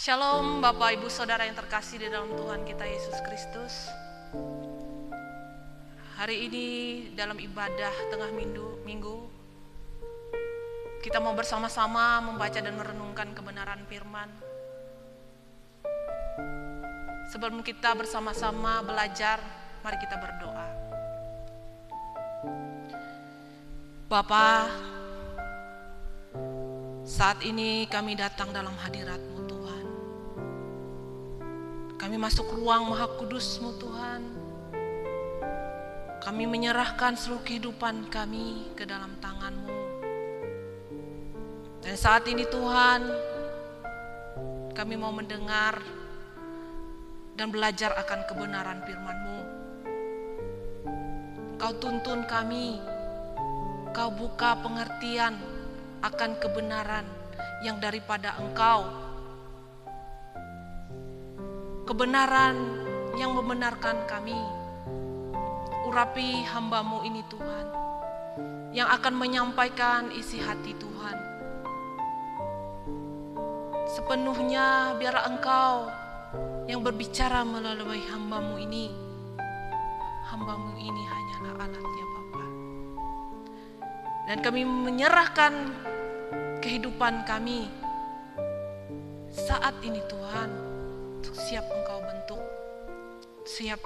Shalom Bapak Ibu Saudara yang terkasih di dalam Tuhan kita Yesus Kristus. Hari ini dalam ibadah tengah minggu kita mau bersama-sama membaca dan merenungkan kebenaran firman. Sebelum kita bersama-sama belajar, mari kita berdoa. Bapa, saat ini kami datang dalam hadirat-Mu Tuhan. Kami masuk ruang Maha Kudus-Mu Tuhan. Kami menyerahkan seluruh kehidupan kami ke dalam tangan-Mu. Dan saat ini Tuhan, kami mau mendengar dan belajar akan kebenaran firman-Mu. Kau tuntun kami, Kau buka pengertian akan kebenaran yang daripada Engkau. Kebenaran yang membenarkan kami. Urapi hamba-Mu ini Tuhan, yang akan menyampaikan isi hati Tuhan. Sepenuhnya biarlah Engkau yang berbicara melalui hamba-Mu ini. Hamba-Mu ini hanyalah alatnya Bapa. Dan kami menyerahkan kehidupan kami saat ini Tuhan, siap Engkau bentuk, siap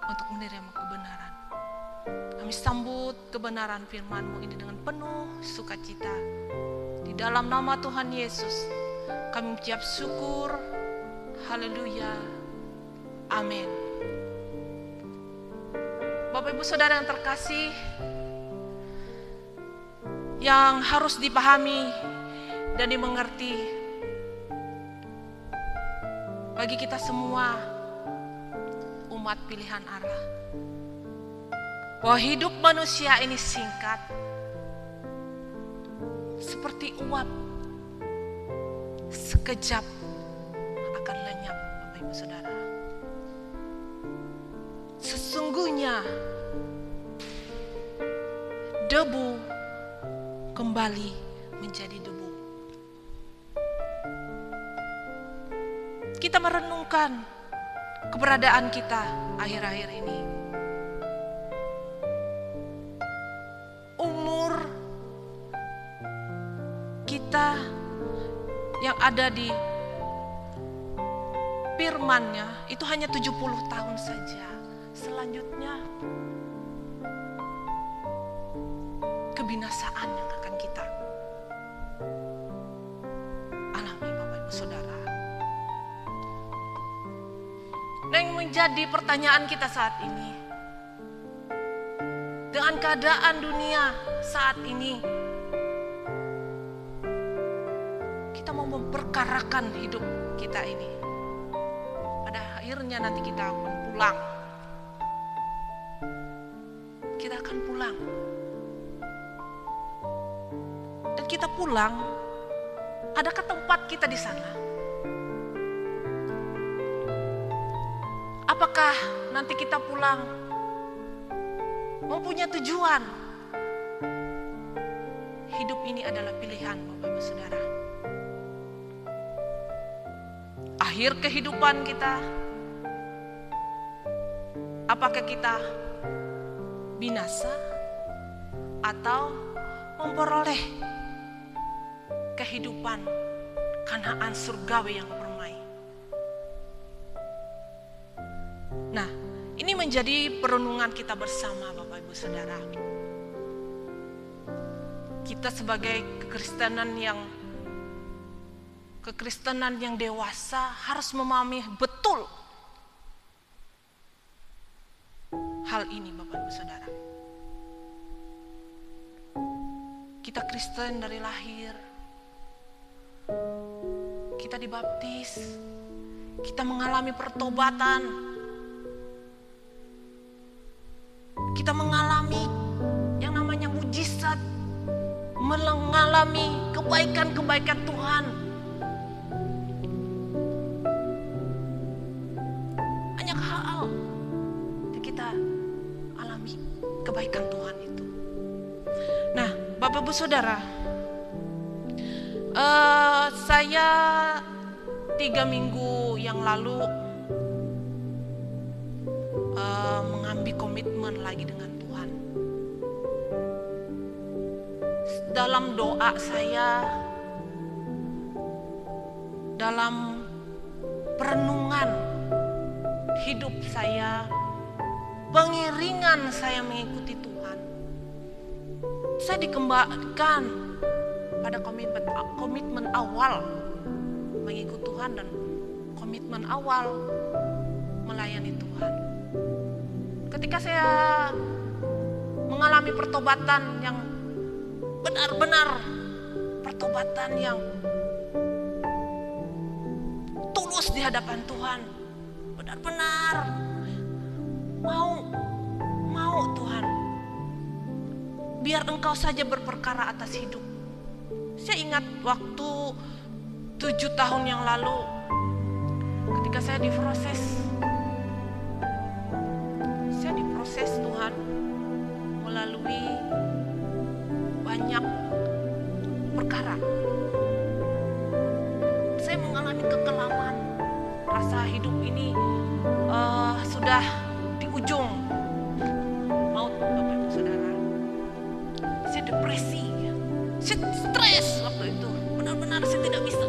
untuk menerima kebenaran. Kami sambut kebenaran firman-Mu ini dengan penuh sukacita. Di dalam nama Tuhan Yesus, kami mengucap syukur. Haleluya. Amin. Bapak Ibu Saudara yang terkasih, yang harus dipahami dan dimengerti bagi kita semua umat pilihan Allah, bahwa hidup manusia ini singkat seperti uap, sekejap akan lenyap. Bapak Ibu Saudara, sesungguhnya debu kembali menjadi debu. Kita merenungkan keberadaan kita akhir-akhir ini. Umur kita yang ada di firman-Nya itu hanya 70 tahun saja. Selanjutnya kebinasaan yang akan kita alami, Bapak Ibu Saudara. Dan yang menjadi pertanyaan kita saat ini, dengan keadaan dunia saat ini, kita mau memperkarakan hidup kita ini. Pada akhirnya nanti kita akan pulang. Kita akan pulang. Dan kita pulang, adakah tempat kita di sana? Apakah nanti kita pulang mempunyai tujuan? Hidup ini adalah pilihan, Bapak Ibu Saudara. Akhir kehidupan kita, apakah kita binasa atau memperoleh kehidupan Kanaan surgawi yang permai? Nah, ini menjadi perenungan kita bersama, Bapak Ibu Saudara. Kita sebagai kekristenan yang dewasa harus memahami betul hal ini, Bapak Ibu Saudara. Kita Kristen dari lahir. Kita dibaptis. Kita mengalami pertobatan. Kita mengalami yang namanya mujizat, mengalami kebaikan-kebaikan Tuhan. Banyak hal yang kita alami kebaikan Tuhan itu. Nah, Bapak Ibu Saudara, saya 3 minggu yang lalu mengambil komitmen lagi dengan Tuhan. Dalam doa saya, dalam perenungan hidup saya, pengiringan saya mengikuti Tuhan, saya dikembalikan pada komitmen awal mengikut Tuhan dan komitmen awal melayani Tuhan. Ketika saya mengalami pertobatan yang benar-benar pertobatan yang tulus di hadapan Tuhan, benar-benar mau Tuhan, biar Engkau saja berperkara atas hidup. Saya ingat waktu 7 tahun yang lalu ketika saya diproses Tuhan melalui banyak perkara. Saya mengalami kekelaman, rasa hidup ini sudah di ujung maut, Bapak Ibu Saudara. Saya depresi, saya stres waktu itu. Benar-benar saya tidak bisa,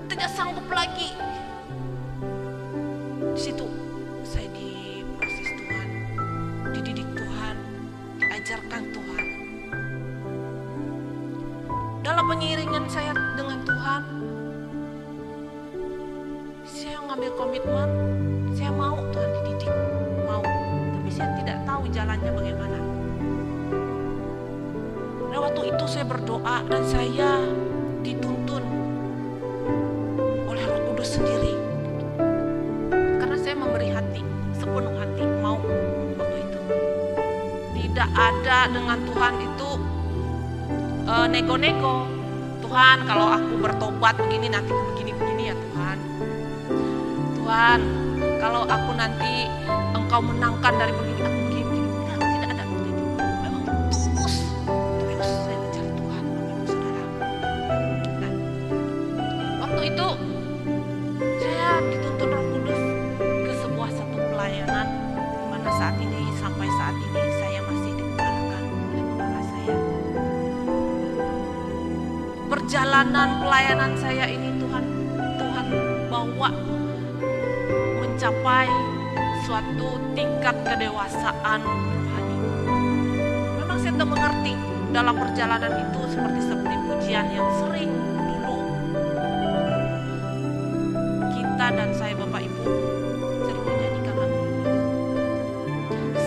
tidak sanggup lagi. Di situ saya diproses Tuhan, dididik Tuhan, diajarkan Tuhan. Dalam pengiringan saya dengan Tuhan, saya mengambil komitmen, saya mau Tuhan dididik, mau. Tapi saya tidak tahu jalannya bagaimana. Nah, waktu itu saya berdoa dan saya dituntun oleh Roh Kudus sendiri. Karena saya memberi hati, sepenuh hati, mau waktu itu. Tidak ada dengan Tuhan itu nego-nego. Tuhan, kalau aku bertobat begini nanti begini ya Tuhan. Tuhan, kalau aku nanti Engkau menangkan dari begini, aku begini. Tidak ada seperti itu. Memang tulus saya mencari Tuhan, Bapak Ibu Saudara. Nah, waktu itu saya dituntun Roh Kudus ke sebuah satu pelayanan, di mana sampai saat ini saya masih digembalakan oleh kepala saya. Perjalanan pelayanan saya ini Tuhan bawa mencapai suatu tingkat kedewasaan rohani. Memang saya tidak mengerti dalam perjalanan itu seperti pujian yang sering dulu kita dan saya Bapak Ibu sering menyanyikan lagu.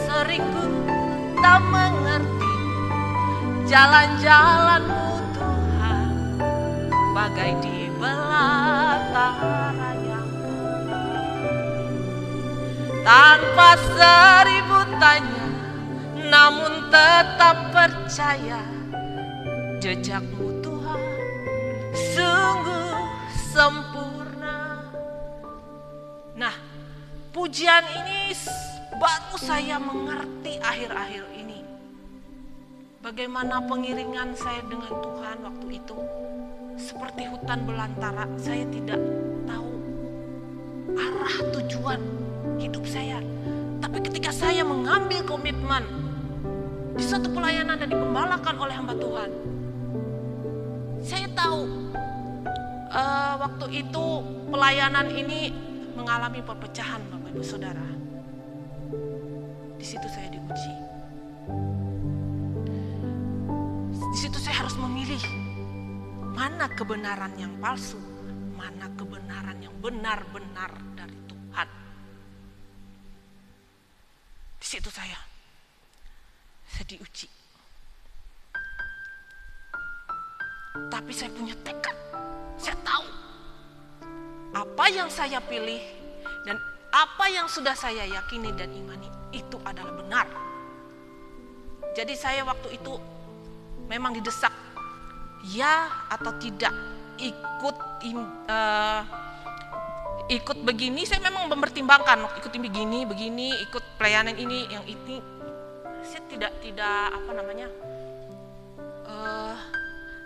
Sering ku tak mengerti jalan-jalan-Mu Tuhan, bagai di belantara yang tanpa 1000 tanya, namun tetap percaya jejak-Mu Tuhan sungguh sempurna. Nah, pujian ini baru saya mengerti akhir-akhir ini. Bagaimana pengiringan saya dengan Tuhan waktu itu seperti hutan belantara. Saya tidak tahu arah tujuan hidup saya. Tapi ketika saya mengambil komitmen di suatu pelayanan dan digembalakan oleh hamba Tuhan, saya tahu waktu itu pelayanan ini mengalami perpecahan, Bapak Ibu Saudara. Di situ saya diuji. Di situ saya harus memilih mana kebenaran yang palsu, mana kebenaran yang benar-benar dari Tuhan. Di situ saya diuji. Tapi saya punya tekad. Saya tahu apa yang saya pilih dan apa yang sudah saya yakini dan imani itu adalah benar. Jadi saya waktu itu memang didesak, ya atau tidak ikut begini. Saya memang mempertimbangkan ikut begini, ikut pelayanan ini, yang ini. Saya tidak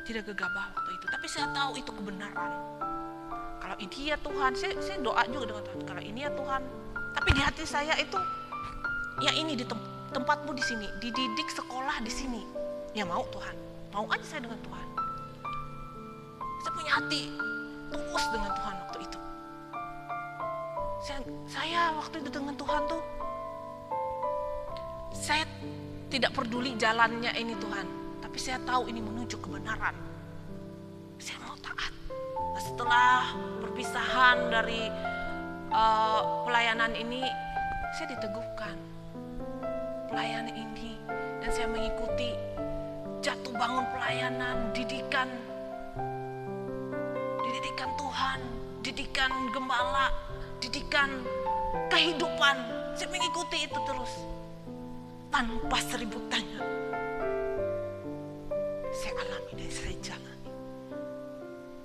gegabah waktu itu. Tapi saya tahu itu kebenaran. ini ya Tuhan, saya doa juga dengan Tuhan, kalau ini ya Tuhan. Tapi di hati saya itu, ya ini di tempatmu di sini, dididik sekolah di sini. Ya mau Tuhan, mau aja saya dengan Tuhan. Saya punya hati tulus dengan Tuhan waktu itu. Saya waktu itu dengan Tuhan tuh, saya tidak peduli jalannya ini Tuhan, tapi saya tahu ini menuju kebenaran. Saya mau taat. Nah, setelah perpisahan dari pelayanan ini, saya diteguhkan pelayanan ini, dan saya mengikuti jatuh bangun pelayanan, didikan Tuhan, didikan gembala, didikan kehidupan. Saya mengikuti itu terus tanpa seribu tanya. Saya alami dan saya jalani.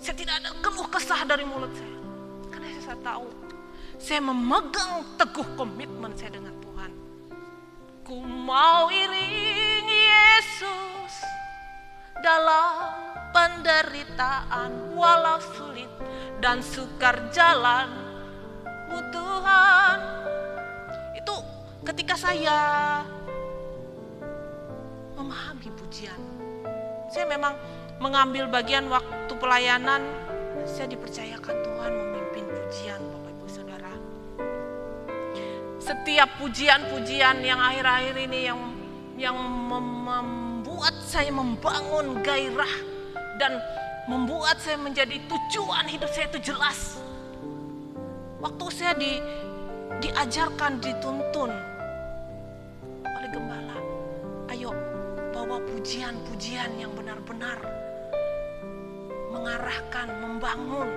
Saya tidak ada keluh kesah dari mulut saya, karena saya tahu saya memegang teguh komitmen saya dengan Tuhan. Ku mau iringi Yesus dalam penderitaan, walau sulit dan sukar jalanmu Tuhan. Itu ketika saya memahami pujian. Saya memang mengambil bagian waktu pelayanan, saya dipercayakan Tuhan memimpin pujian, Bapak Ibu Saudara. Setiap pujian-pujian yang akhir-akhir ini yang membuat saya membangun gairah dan membuat saya menjadi tujuan hidup saya itu jelas. Waktu saya diajarkan, dituntun oleh gembala, ayo bawa pujian-pujian yang benar-benar mengarahkan, membangun,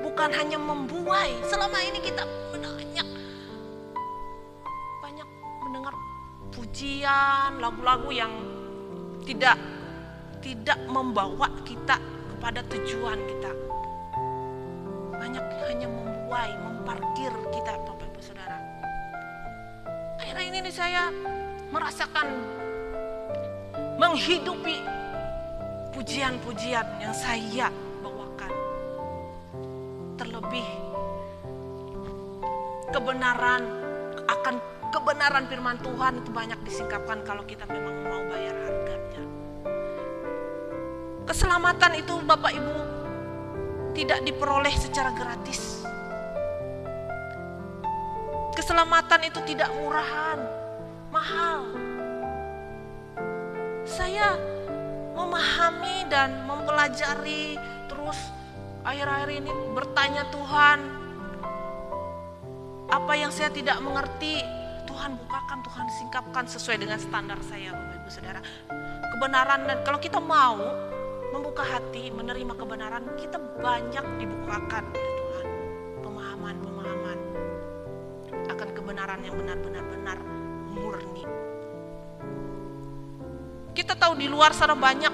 bukan hanya membuai. Selama ini kita banyak mendengar pujian, lagu-lagu yang tidak membawa kita kepada tujuan kita. Banyak hanya membuai, memparkir kita, Bapak Ibu Saudara. Akhirnya ini saya merasakan menghidupi pujian-pujian yang saya bawakan. Terlebih kebenaran firman Tuhan itu banyak disingkapkan kalau kita memang mau bayar harganya. Keselamatan itu Bapak Ibu tidak diperoleh secara gratis. Keselamatan itu tidak murahan, mahal. Saya memahami dan mempelajari terus akhir-akhir ini bertanya Tuhan, apa yang saya tidak mengerti, Tuhan bukakan, Tuhan singkapkan sesuai dengan standar saya, Bapak Ibu Saudara. Kebenaran, dan kalau kita mau membuka hati, menerima kebenaran, kita banyak dibukakan oleh Tuhan. Pemahaman akan kebenaran yang benar-benar murni. Kita tahu di luar sana banyak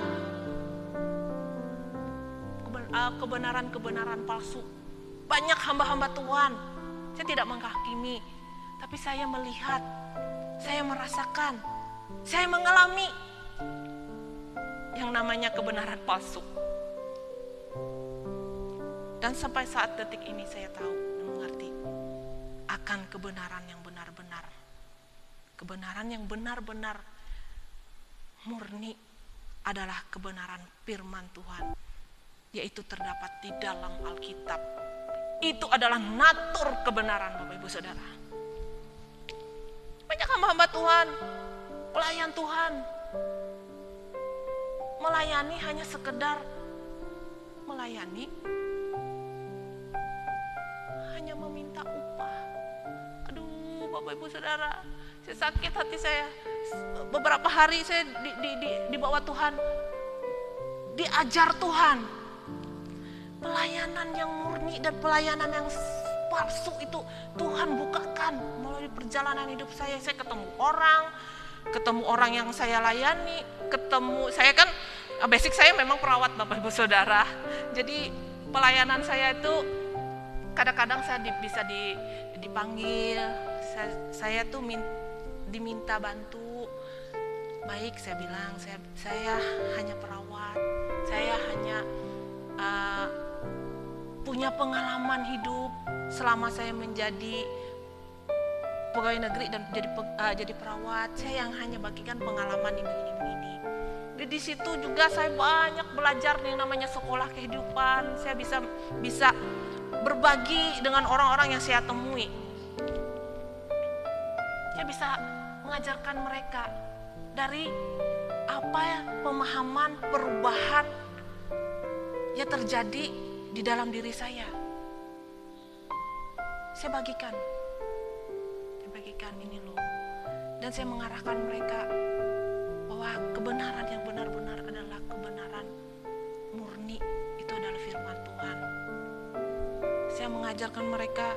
kebenaran-kebenaran palsu. Banyak hamba-hamba Tuhan. Saya tidak menghakimi, tapi saya melihat, saya merasakan, saya mengalami yang namanya kebenaran palsu. Dan sampai saat detik ini saya tahu dan mengerti akan kebenaran yang benar-benar. Kebenaran yang benar-benar murni adalah kebenaran firman Tuhan, yaitu terdapat di dalam Alkitab. Itu adalah natur kebenaran, Bapak Ibu Saudara. Banyak hamba-hamba Tuhan, pelayan Tuhan, melayani hanya sekedar melayani, hanya meminta upah. Aduh Bapak Ibu Saudara, saya sakit hati saya. Beberapa hari saya dibawa Tuhan, diajar Tuhan. Pelayanan yang murni dan pelayanan yang palsu itu Tuhan bukakan melalui perjalanan hidup saya. Saya ketemu orang yang saya layani, saya kan basic saya memang perawat, Bapak Ibu Saudara. Jadi pelayanan saya itu kadang-kadang saya bisa dipanggil, saya tuh diminta bantu. Baik, saya bilang saya hanya perawat, saya hanya punya pengalaman hidup selama saya menjadi pegawai negeri dan jadi perawat. Saya yang hanya bagikan pengalaman ini begini. Di situ juga saya banyak belajar yang namanya sekolah kehidupan. Saya bisa berbagi dengan orang-orang yang saya temui. Saya bisa mengajarkan mereka dari pemahaman perubahan yang terjadi di dalam diri saya. Saya bagikan ini loh. Dan saya mengarahkan mereka bahwa kebenaran yang benar-benar adalah kebenaran murni, itu adalah firman Tuhan. Saya mengajarkan mereka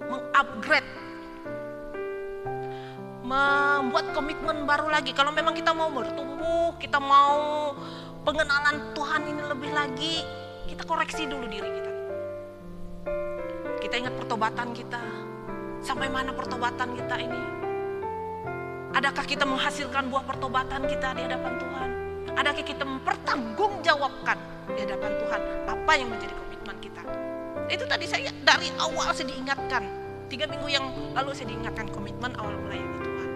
mengupgrade, membuat komitmen baru lagi. Kalau memang kita mau bertumbuh, kita mau pengenalan Tuhan ini lebih lagi, kita koreksi dulu diri kita. Kita ingat pertobatan kita. Sampai mana pertobatan kita ini? Adakah kita menghasilkan buah pertobatan kita di hadapan Tuhan? Adakah kita mempertanggungjawabkan di hadapan Tuhan apa yang menjadi komitmen kita? Itu tadi saya dari awal saya diingatkan. 3 minggu yang lalu saya diingatkan komitmen awal melayani Tuhan.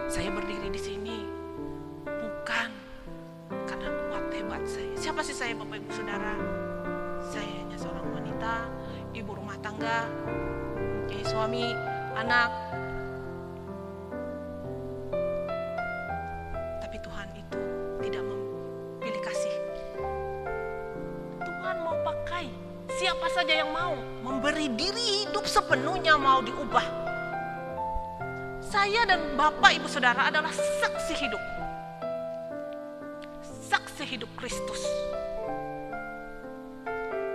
Saya berdiri di sini bukan karena kuat hebat saya. Siapa sih saya, Bapak Ibu Saudara? Saya hanya seorang wanita, ibu rumah tangga, suami, anak. Tapi Tuhan itu tidak memilih kasih. Tuhan mau pakai siapa saja yang mau memberi diri hidup sepenuhnya, mau diubah. Saya dan Bapak Ibu Saudara adalah saksi hidup. Saksi hidup Kristus.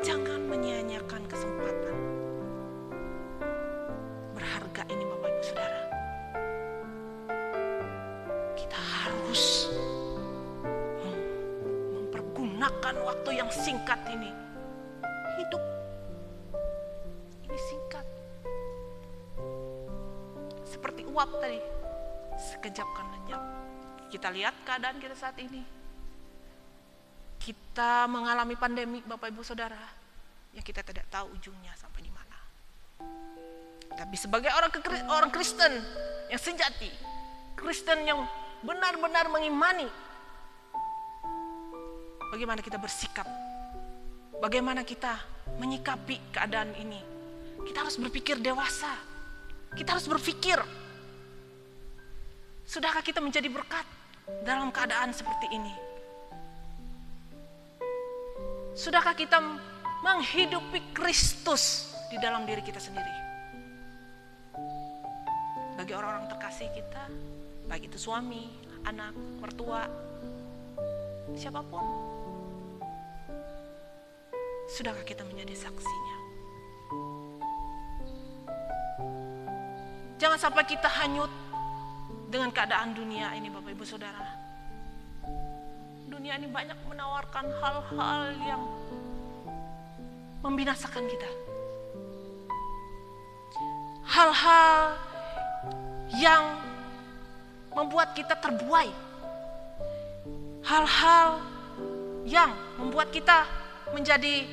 Jangan menyia-nyiakan kesempatan berharga ini, Bapak Ibu Saudara. Kita harus mempergunakan waktu yang singkat ini. Hidup ini singkat. Seperti uap tadi, sekejap kan lenyap. Kita lihat keadaan kita saat ini. Kita mengalami pandemi, Bapak Ibu Saudara, yang kita tidak tahu ujungnya sampai di mana. Tapi sebagai orang Kristen yang sejati, Kristen yang benar-benar mengimani, bagaimana kita bersikap, bagaimana kita menyikapi keadaan ini. Kita harus berpikir dewasa. Kita harus berpikir, sudahkah kita menjadi berkat dalam keadaan seperti ini? Sudahkah kita menghidupi Kristus di dalam diri kita sendiri? Bagi orang-orang terkasih kita, baik itu suami, anak, mertua, siapapun, sudahkah kita menjadi saksinya? Jangan sampai kita hanyut dengan keadaan dunia ini, Bapak Ibu Saudara. Dunia ini banyak menawarkan hal-hal yang membinasakan kita. Hal-hal yang membuat kita terbuai. Hal-hal yang membuat kita menjadi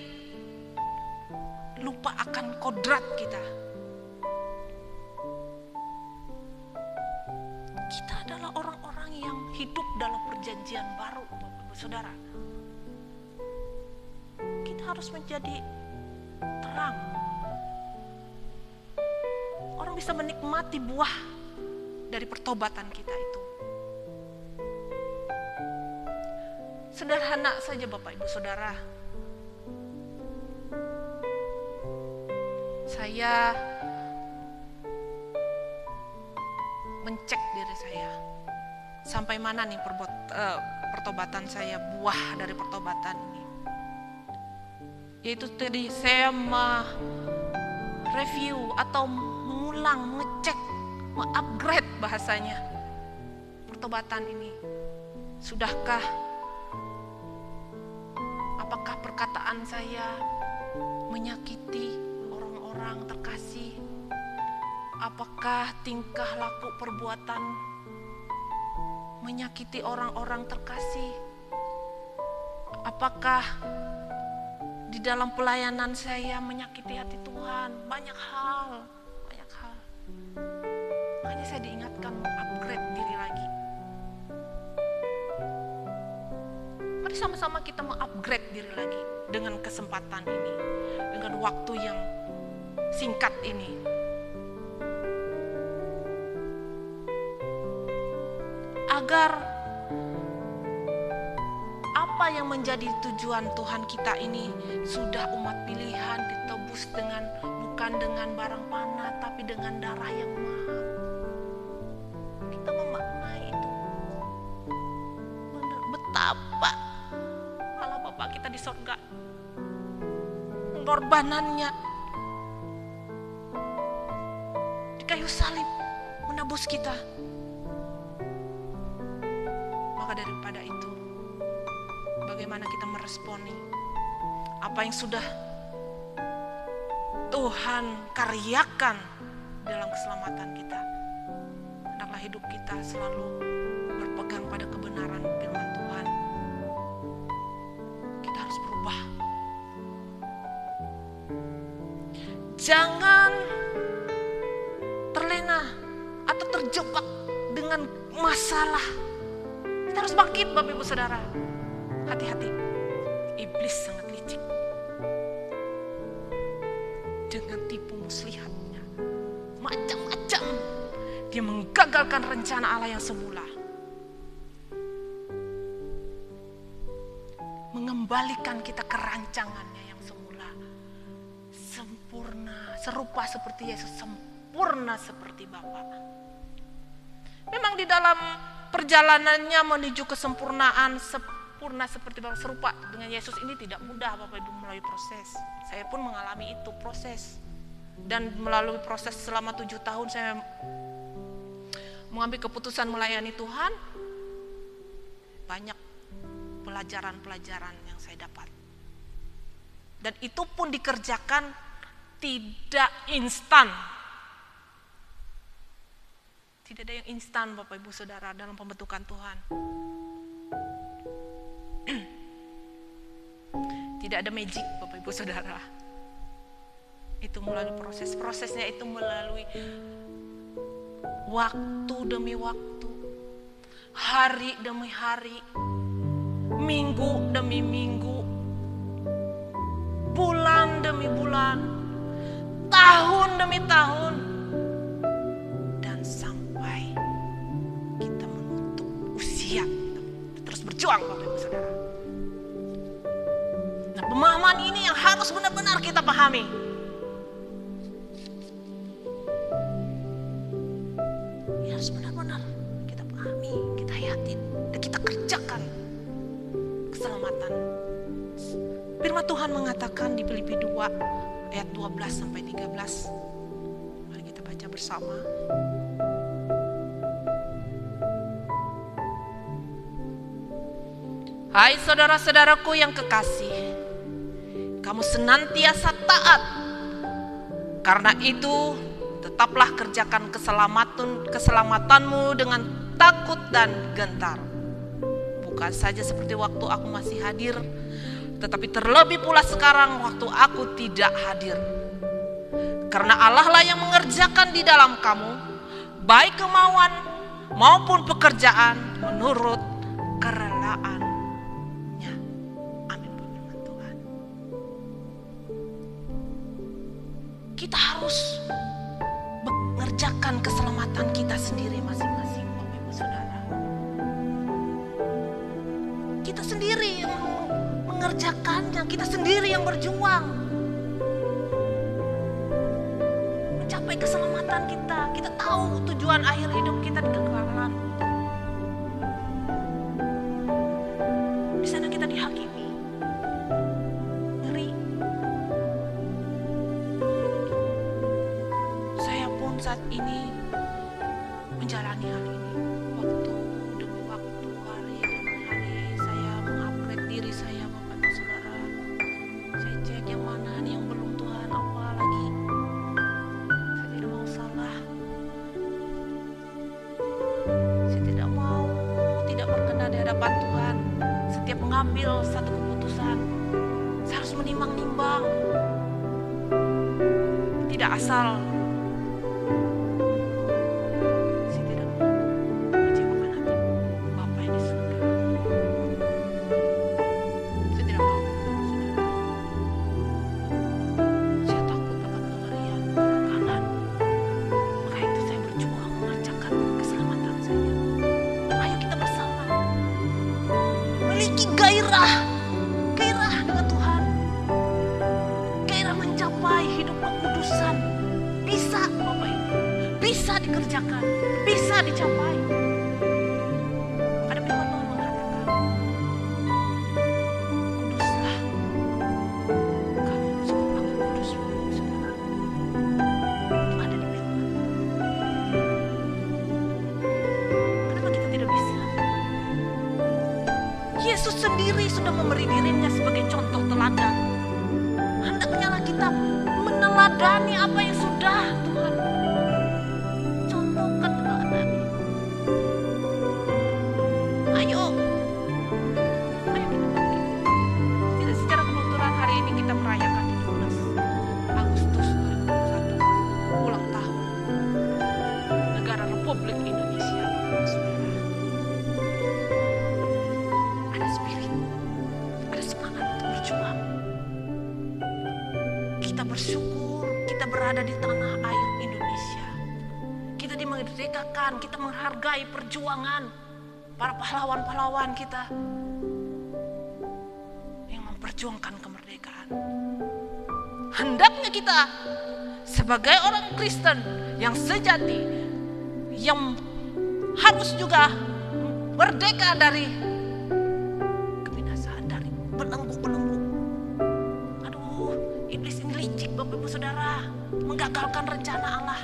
lupa akan kodrat kita. Kita adalah orang-orang yang hidup dalam perjanjian baru, Bapak Ibu Saudara. Kita harus menjadi terang. Orang bisa menikmati buah dari pertobatan kita itu. Sederhana saja, Bapak Ibu Saudara. Saya mencek diri saya, sampai mana nih pertobatan saya, buah dari pertobatan ini. Yaitu tadi saya review atau mengulang, mengecek, mengupgrade bahasanya pertobatan ini. Sudahkah, apakah perkataan saya menyakiti orang-orang terkasih? Apakah tingkah laku perbuatan menyakiti orang-orang terkasih? Apakah di dalam pelayanan saya menyakiti hati Tuhan? Banyak hal. Makanya saya diingatkan upgrade diri lagi. Mari sama-sama kita mengupgrade diri lagi dengan kesempatan ini, dengan waktu yang singkat ini. Agar apa yang menjadi tujuan Tuhan kita ini sudah umat pilihan ditebus bukan dengan barang panah tapi dengan darah yang mahal. Kita memaknai itu. Benar, betapa Allah Bapa kita di surga pengorbanannya di kayu salib menebus kita. Maka daripada itu, bagaimana kita meresponi apa yang sudah Tuhan karyakan dalam keselamatan kita. Hendaklah hidup kita selalu berpegang pada kebenaran firman Tuhan. Kita harus berubah. Jangan terlena atau terjebak dengan masalah. Kita harus bangkit, Bapak Ibu Saudara. Hati-hati, iblis sangat licik. Dengan tipu muslihatnya, macam-macam dia menggagalkan rencana Allah yang semula. Mengembalikan kita ke rancangannya yang semula. Sempurna, serupa seperti Yesus, sempurna seperti Bapa. Memang di dalam perjalanannya menuju kesempurnaan, sempurna seperti Bapa, serupa dengan Yesus ini tidak mudah, Bapak Ibu, melalui proses. Saya pun mengalami itu proses. Dan melalui proses selama 7 tahun saya mengambil keputusan melayani Tuhan. Banyak pelajaran-pelajaran yang saya dapat. Dan itu pun dikerjakan tidak instan. Tidak ada yang instan, Bapak Ibu Saudara, dalam pembentukan Tuhan. Tidak ada magic, Bapak Ibu Saudara. Itu melalui proses. Prosesnya itu melalui waktu demi waktu, hari demi hari, minggu demi minggu, bulan demi bulan, tahun demi tahun, dan sampai kita menutup usia. Terus berjuang, Bapak Ibu Saudara. Nah, pemahaman ini yang harus benar-benar kita pahami. Ya, harus benar-benar kita pahami, kita hayati, dan kita kerjakan keselamatan. Firman Tuhan mengatakan di Filipi 2 ayat 12 sampai 13. Mari kita baca bersama. Hai saudara-saudaraku yang kekasih, kamu senantiasa taat. Karena itu, tetaplah kerjakan keselamatanmu dengan takut dan gentar. Bukan saja seperti waktu aku masih hadir, tetapi terlebih pula sekarang waktu aku tidak hadir. Karena Allah lah yang mengerjakan di dalam kamu, baik kemauan maupun pekerjaan menurut kerelaan. Kita harus mengerjakan keselamatan kita sendiri masing-masing, Bapak Ibu Saudara. Kita sendiri yang mengerjakannya, kita sendiri yang berjuang mencapai keselamatan kita. Kita tahu tujuan akhir hidup kita di kekekalan. Di sana kita dihakimi. Saat ini menjalani hal ini, waktu demi waktu, hari demi hari, saya mengupgrade diri saya, Bapak Ibu Saudara. Saya cek yang mana nih yang belum, Tuhan, apa lagi. Saya tidak mau salah. Saya tidak mau tidak berkenan bijaksana di hadapan Tuhan. Setiap mengambil satu keputusan, saya harus menimbang-nimbang. Tidak asal. Saya tidak mau mengecewakan hati Bapa yang di surga. Saya tidak mau, saudara. Saya takut akan kengerian, kekekalan. Maka itu saya berjuang mengerjakan keselamatan saya. Ayo kita bersama memiliki gairah dengan Tuhan, gairah mencapai hidup kekudusan. Bisa, Bapak Ibu, bisa dikerjakan, bisa dicapai. Ada firman Tuhan mengatakan, kuduslah kamu sebab aku kudus, saudara. Itu ada di firman. Kenapa kita tidak bisa? Yesus sendiri sudah memberi dirinya sebagai contoh teladan. Hendaknya kita meneladani apa yang sudah Tuhan contohkan, teladani. Ayo kita bangkit. Tidak secara kebetulan hari ini kita merayakan 17 Agustus 2021 ulang tahun negara Republik Indonesia, saudara. Ada spirit, ada semangat untuk berjuang. Kita bersyukur kita berada di tanah air Indonesia. Kita dimerdekakan, kita menghargai perjuangan para pahlawan-pahlawan kita yang memperjuangkan kemerdekaan. Hendaknya kita sebagai orang Kristen yang sejati, yang harus juga merdeka dari kebinasaan, dari belenggu-belenggu. Aduh, iblis ini licik, Bapak Ibu Saudara, menggagalkan rencana Allah.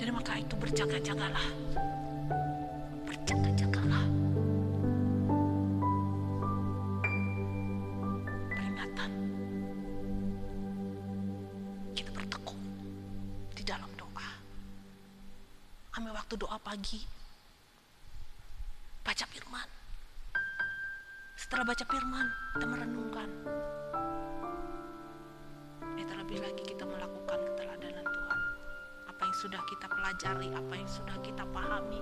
Dan maka itu berjaga-jagalah. Berjaga-jagalah. Peringatan. Kita bertekun di dalam doa. Ambil waktu doa pagi. Baca firman. Setelah baca firman, kita merenungkan. Terlebih lagi kita melakukan keteladanan Tuhan. Apa yang sudah kita pelajari, apa yang sudah kita pahami.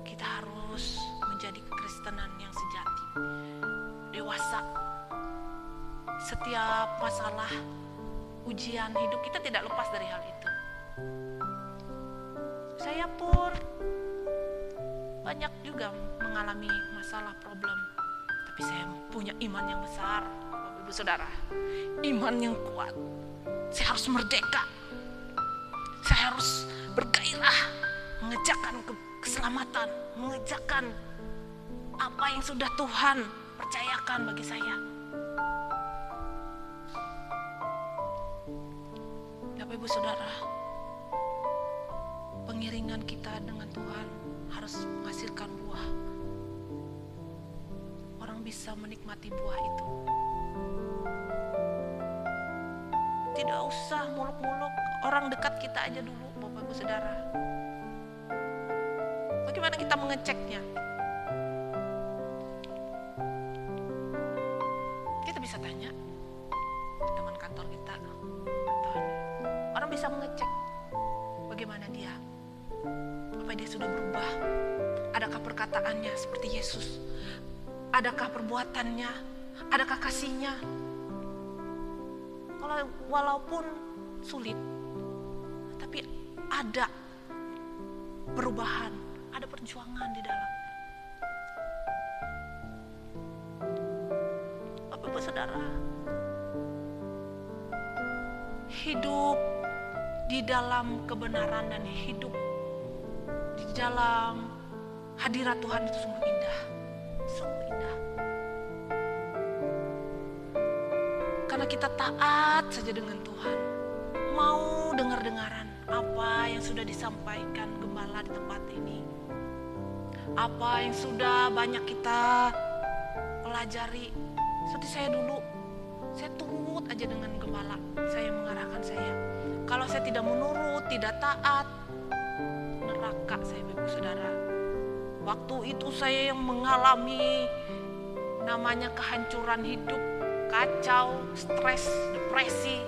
Kita harus menjadi kekristenan yang sejati. Dewasa. Setiap masalah, ujian hidup, kita tidak lepas dari hal itu. Saya pun banyak juga mengalami masalah, problem. Tapi saya punya iman yang besar, Bapak Ibu Saudara. Iman yang kuat. Saya harus merdeka. Saya harus bergairah mengejarkan keselamatan, mengejarkan apa yang sudah Tuhan percayakan bagi saya. Bapak Ibu Saudara, pengiringan kita dengan Tuhan harus menghasilkan buah. Orang bisa menikmati buah itu. Tidak usah muluk-muluk orang dekat kita aja dulu, Bapak Ibu Saudara. Bagaimana kita mengeceknya? Kita bisa tanya teman kantor kita, atau orang bisa mengecek bagaimana dia. Apa dia sudah berubah? Adakah perkataannya seperti Yesus? Adakah perbuatannya? Adakah kasihnya? Walaupun sulit, tapi ada perubahan, ada perjuangan di dalam. Bapak Ibu Saudara, hidup di dalam kebenaran dan hidup di dalam hadirat Tuhan itu sungguh indah. Sungguh indah. Karena kita taat saja dengan Tuhan. Mau dengar-dengaran apa yang sudah disampaikan gembala di tempat ini. Apa yang sudah banyak kita pelajari. Seperti saya dulu, saya turut aja dengan gembala. Saya mengarahkan saya. Kalau saya tidak menurut, tidak taat, neraka saya, Ibu Saudara. Waktu itu saya yang mengalami namanya kehancuran hidup, kacau, stres, depresi.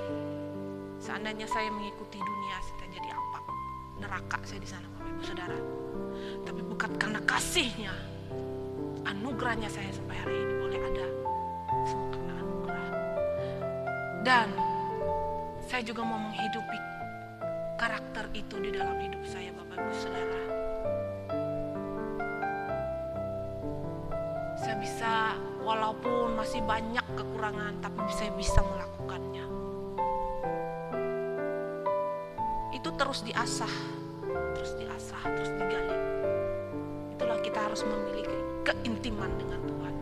Seandainya saya mengikuti dunia, saya jadi apa? Neraka saya di sana, Bapak Ibu Saudara. Tapi bukan karena kasihnya, anugerahnya saya sampai hari ini boleh ada. Semua karena anugerah. Dan saya juga mau menghidupi karakter itu di dalam hidup saya, Bapak Ibu Saudara. Saya bisa, walaupun masih banyak kekurangan, tapi saya bisa melakukannya. Itu terus diasah, terus digali. Itulah kita harus memiliki keintiman dengan Tuhan.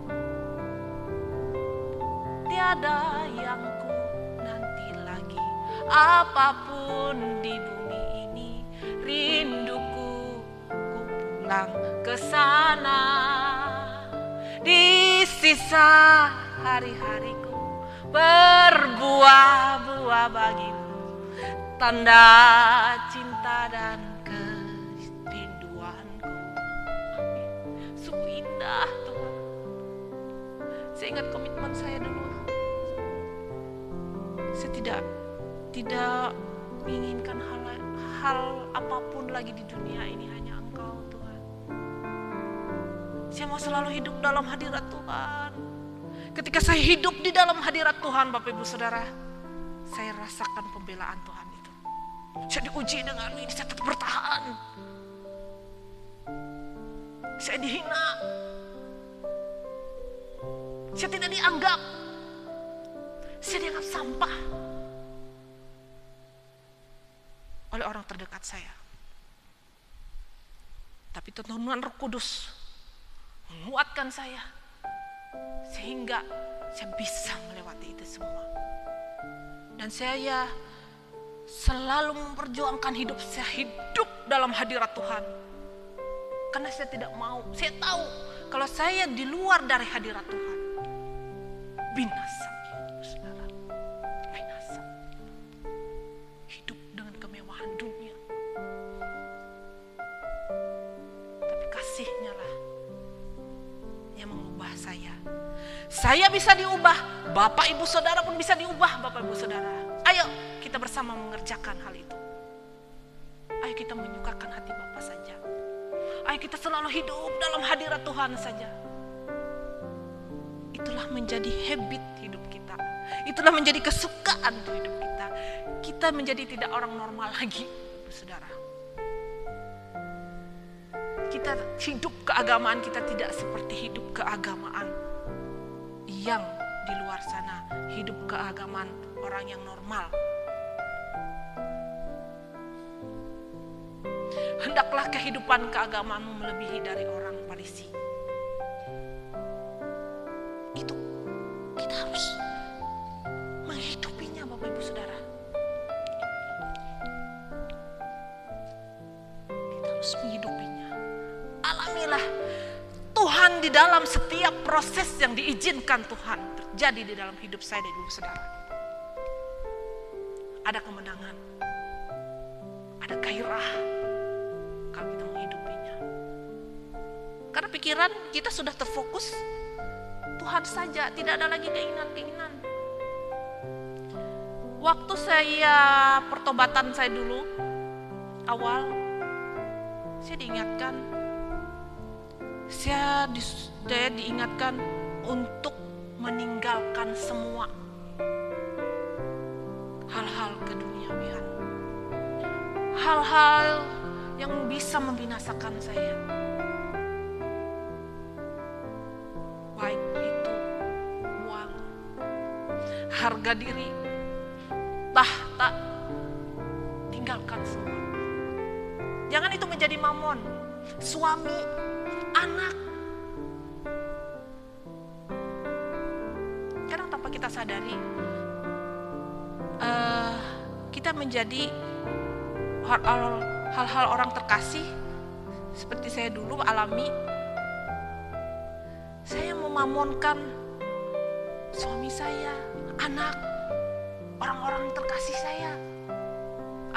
Tiada yang ku nanti lagi, apapun di bumi ini, rinduku ku pulang ke sana. Di sisa hari-hariku berbuah-buah bagimu, tanda cinta dan kerinduanku. Amin. Sungguh indah Tuhan. Saya ingat komitmen saya dulu. Saya tidak menginginkan hal apapun lagi di dunia ini, hanya Engkau Tuhan. Saya mau selalu hidup dalam hadirat Tuhan. Ketika saya hidup di dalam hadirat Tuhan, Bapak Ibu Saudara, saya rasakan pembelaan Tuhan itu. Saya diuji dengan ini, saya tetap bertahan. Saya dihina. Saya tidak dianggap. Saya dianggap sampah oleh orang terdekat saya. Tapi Tuhan Roh Kudus menguatkan saya sehingga saya bisa melewati itu semua. Dan saya selalu memperjuangkan hidup saya, hidup dalam hadirat Tuhan. Karena saya tidak mau, saya tahu kalau saya di luar dari hadirat Tuhan, binasa. Saudara, binasa. Hidup dengan kemewahan dunia. Tapi kasih-Nya lah yang mengubah saya. Saya bisa diubah, Bapak Ibu Saudara pun bisa diubah, Bapak Ibu Saudara. Ayo kita bersama mengerjakan hal itu. Ayo kita menyukakan hati Bapa saja. Ayo kita selalu hidup dalam hadirat Tuhan saja. Itulah menjadi habit hidup kita. Itulah menjadi kesukaan hidup kita. Kita menjadi tidak orang normal lagi, Ibu Saudara. Kita hidup keagamaan kita tidak seperti hidup keagamaan yang di luar sana, hidup keagamaan orang yang normal. Hendaklah kehidupan keagamaanmu melebihi dari orang Farisi. Itu kita harus menghidupinya, Bapak Ibu Saudara. Kita harus menghidupinya. Alamilah Tuhan di dalam setiap proses yang diizinkan Tuhan terjadi di dalam hidup saya dan Ibu Saudara. Ada kemenangan, ada gairah kalau kita menghidupinya. Karena pikiran kita sudah terfokus Tuhan saja, tidak ada lagi keinginan-keinginan. Waktu saya pertobatan saya dulu awal, saya diingatkan untuk meninggalkan semua hal-hal keduniawian, hal-hal yang bisa membinasakan saya, baik itu uang, harga diri, tahta, tinggalkan semua. Jangan itu menjadi mamon, suami, anak. Kadang tanpa kita sadari, kita menjadi hal-hal orang terkasih. Seperti saya dulu alami, saya memamonkan suami saya, anak, orang-orang terkasih saya.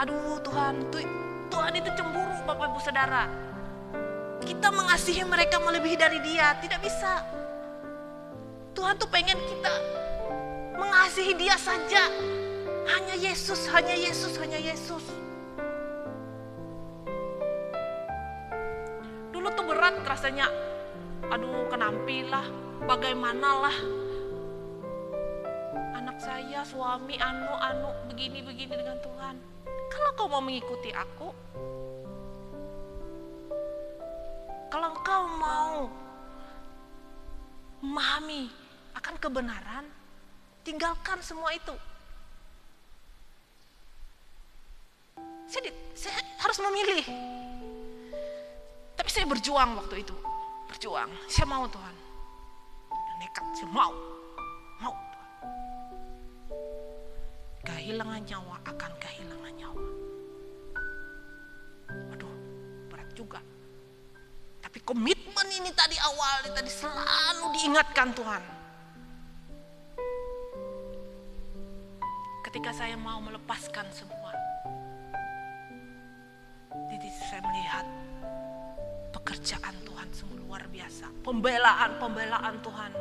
Aduh Tuhan, Tuhan itu cemburu Bapak Ibu Saudara. Kita mengasihi mereka melebihi dari Dia, tidak bisa. Tuhan tuh pengen kita mengasihi Dia saja. Hanya Yesus, hanya Yesus, hanya Yesus. Dulu tuh berat rasanya. Aduh, kenampilah, bagaimanalah anak saya, suami, anu begini-begini dengan Tuhan. Kalau kau mau mengikuti aku, kalau engkau mau memahami akan kebenaran, tinggalkan semua itu. Saya harus memilih. Tapi saya berjuang waktu itu. Berjuang. Saya mau Tuhan. Nekat, saya mau. Mau Tuhan. Kehilangan nyawa akan kehilangan nyawa. Aduh, berat juga. Tapi komitmen ini tadi selalu diingatkan Tuhan. Ketika saya mau melepaskan semua, jadi saya melihat pekerjaan Tuhan sungguh luar biasa. Pembelaan Tuhan.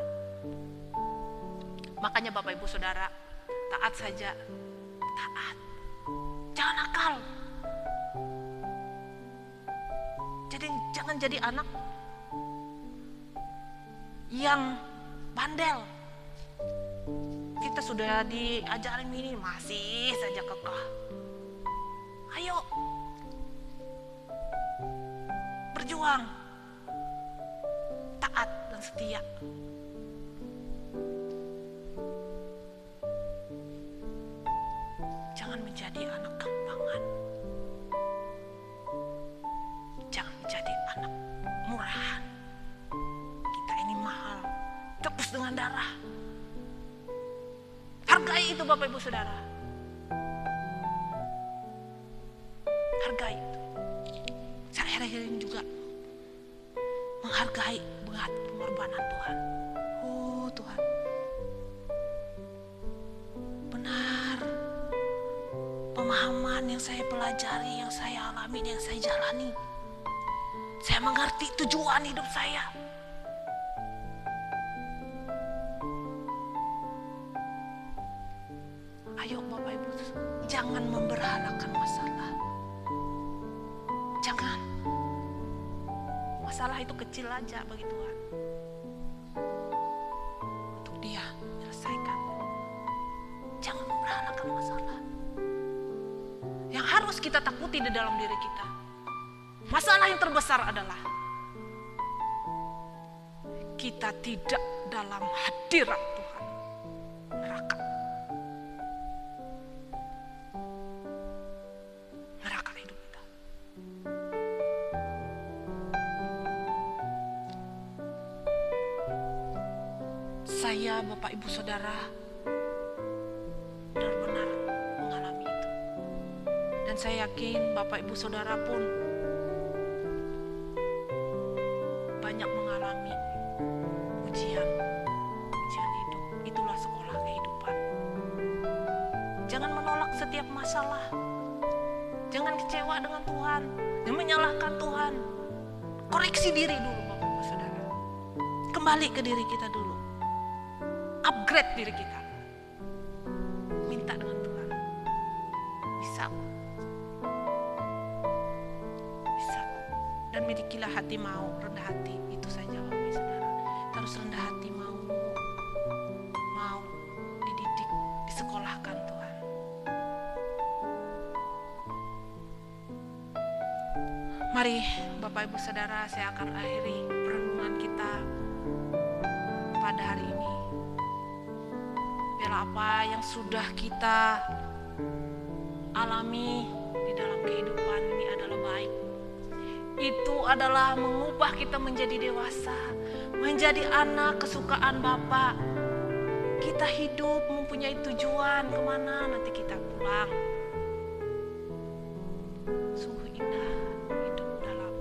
Makanya Bapak Ibu Saudara, taat saja. Taat. Jangan nakal. Jangan jadi anak yang bandel. Kita sudah diajarin ini, masih saja kekeh. Ayo. Berjuang. Taat dan setia. Jangan menjadi anak gampangan. Jangan menjadi anak murahan. Kita ini mahal. Tebus dengan darah. Hargai itu Bapak Ibu Saudara. Hargai itu. Saya akhir-akhir ini juga menghargai pengorbanan Tuhan. Oh Tuhan. Benar. Pemahaman yang saya pelajari, yang saya alami, yang saya jalani. Saya mengerti tujuan hidup saya. Ayo Bapak Ibu, jangan memberhalakan masalah. Jangan. Masalah itu kecil aja bagi Tuhan. Untuk Dia menyelesaikan. Jangan memberhalakan masalah. Yang harus kita takuti di dalam diri kita, masalah yang terbesar adalah kita tidak dalam hadirat Tuhan. Neraka. Neraka hidup kita. Saya, Bapak Ibu Saudara, benar-benar mengalami itu. Dan saya yakin Bapak Ibu Saudara pun banyak mengalami ujian hidup. Itulah sekolah kehidupan. Jangan menolak setiap masalah. Jangan kecewa dengan Tuhan. Jangan menyalahkan Tuhan. Koreksi diri dulu Bapak Ibu Saudara. Kembali ke diri kita dulu. Upgrade diri kita. Minta dengan Tuhan. Bisa. Bisa. Dan milikilah hati mau, rendah hati. Itu saja Bapak Ibu Saudara. Kita harus rendah hati mau dididik, disekolahkan Tuhan. Mari Bapak Ibu Saudara, saya akan akhiri perenungan kita pada hari ini. Biarlah apa yang sudah kita alami di dalam kehidupan ini adalah baik. Itu adalah mengubah kita menjadi dewasa, menjadi anak kesukaan Bapa. Kita hidup mempunyai tujuan kemana nanti kita pulang. Sungguh indah hidup dalam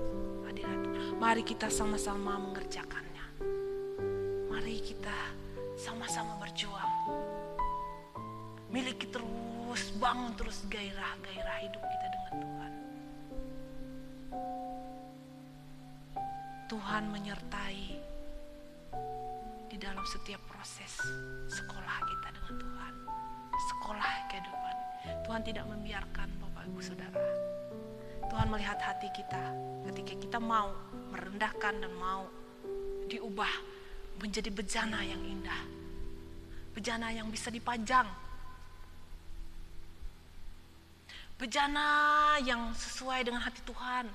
hadirat. Mari kita sama-sama mengerjakannya. Mari kita sama-sama berjuang. Miliki terus bangun terus gairah-gairah hidup kita dengan Tuhan. Tuhan menyertai di dalam setiap proses sekolah kita dengan Tuhan. Sekolah kehidupan. Tuhan tidak membiarkan Bapak Ibu Saudara. Tuhan melihat hati kita ketika kita mau merendahkan dan mau diubah menjadi bejana yang indah. Bejana yang bisa dipajang. Bejana yang sesuai dengan hati Tuhan.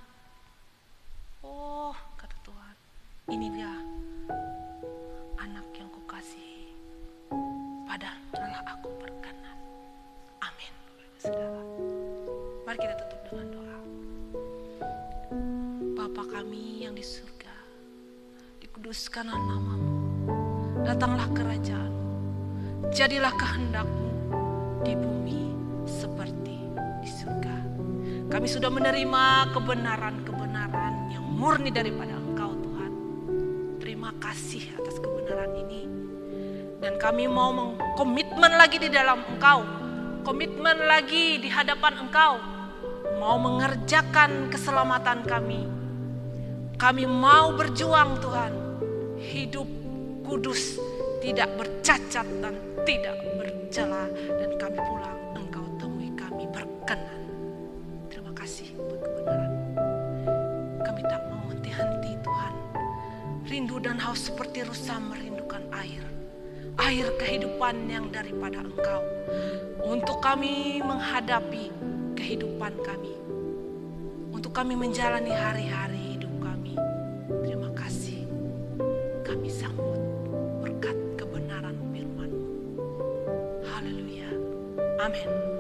Oh, kata Tuhan, ini dia anak yang kukasihi, padalah aku berkenan. Amin. Saudara, mari kita tutup dengan doa. Bapa kami yang di surga, dikuduskanlah namamu, datanglah kerajaan-mu, jadilah kehendak-mu di bumi seperti di surga. Kami sudah menerima kebenaran-kebenaran yang murni daripada Engkau Tuhan. Terima kasih atas kebenaran ini. Dan kami mau mengkomitmen lagi di dalam Engkau. Komitmen lagi di hadapan Engkau. Mau mengerjakan keselamatan kami. Kami mau berjuang Tuhan. Hidup kudus, tidak bercacat dan tidak bercela. Dan kami pulang, Engkau temui kami berkenan. Terima kasih buat kebenaran. Kami tak mau henti-henti Tuhan. Rindu dan haus seperti rusa merindukan air. Air kehidupan yang daripada Engkau. Untuk kami menghadapi kehidupan kami. Untuk kami menjalani hari-hari hidup kami. Terima kasih. Kami sambut berkat kebenaran firman-Mu. Haleluya. Amin.